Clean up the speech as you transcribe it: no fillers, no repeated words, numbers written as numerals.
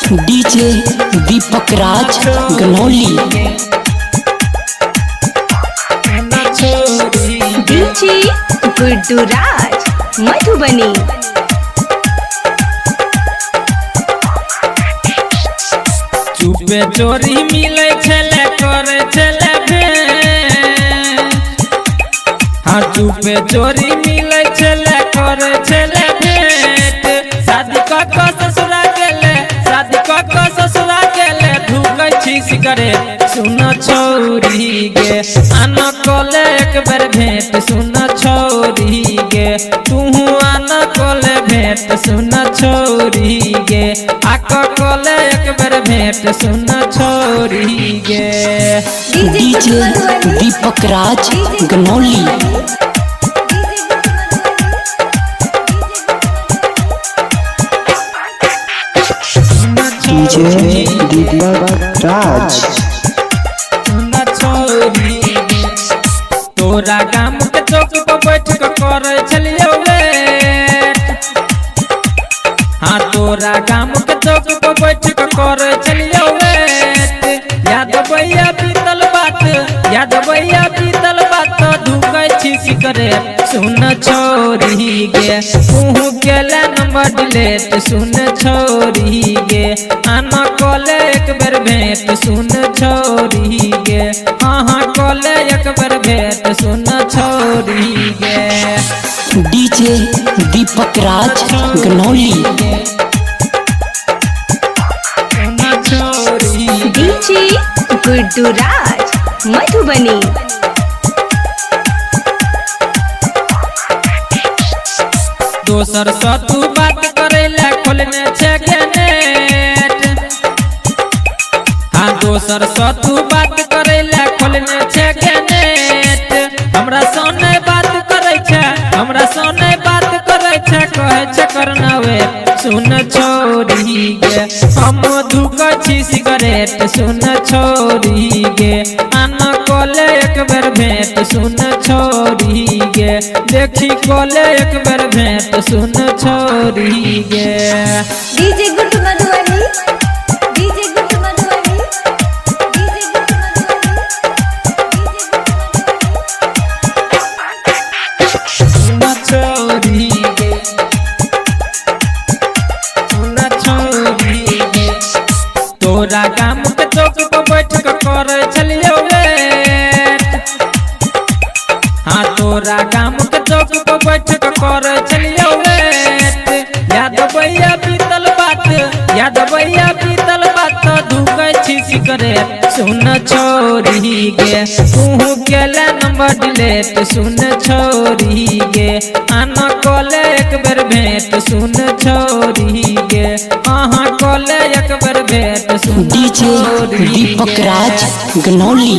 DJ दीपक राज Ganauli. DJ Guddu राज मधुबनी। चुपे चोरी मिले छले करे छले भेंट। हाँ चुपे चोरी मिले छले करे छले भेंट। शादी कक ससुरा गेले, शादी कक ससुरा गेले, ढूकै छी सिगरेट। सुन छोरी गे आना कोले एक बेर भेंट। सुन छोरी गे तू आना कोले भेंट। सुन छोरी गे आक कोले एक बेर भेंट। सुन छोरी गे। डीजे दीपक राज गनौली। डीजे दीपक राज। तोरा गाम के चौक पर बैठ के करे छलियो वेट। हाँ तोरा गाम के चौक पर बैठ के करे छलियो वेट। याद भैया बीतल बात, याद भैया बीतल बात, ढूकै छी सिगरेट। सुन छोरी गे तू गेले नंबर डिलीट। सुन छोरी गे आना कोले एक बेर भेंट। सुन छोरी गे हाँ हाँ कोले एक बेर भेंट। सुन छोरी गे। डीजे दीपक राज गनौली। डीजे गुड्डू राज मधुबनी। दोसर सँ तू बात करेला खोलने छे नेट। हाँ दोसर सँ तू बात करेला खोलने छे नेट। हमरा सोने बात करे छे, हमरा सोने बात करे छे, कहे छे करना वे। सुन छोरी गे हम धुकै छी सिगरेट। सुन छोरी गे आना कोले एक बेर भेंट। सुन छोरी गे देखी कोले एक बेर भेंट। सुन छोरी गे। DJ Guddu Madhubani. DJ Guddu Madhubani. DJ Guddu Madhubani. सुन छोरी गे, सुन छोरी गे। तोरा गाम के चौक पर बैठ के करे छलियो वेट। हाँ तोरा गाम के चौक पर बैठ के करे छलियो वेट। याद भैया बीतल बात, याद भैया बीतल बात, ढूकै छी सिगरेट। सुन छोरी गे तू गेले नंबर डिलीट। सुन छोरी गे आना कोले एक बेर भेंट। सुन छोरी गे हाँ कोले एक बेर भेंट। सुन डीजे दीपक राज गनौली।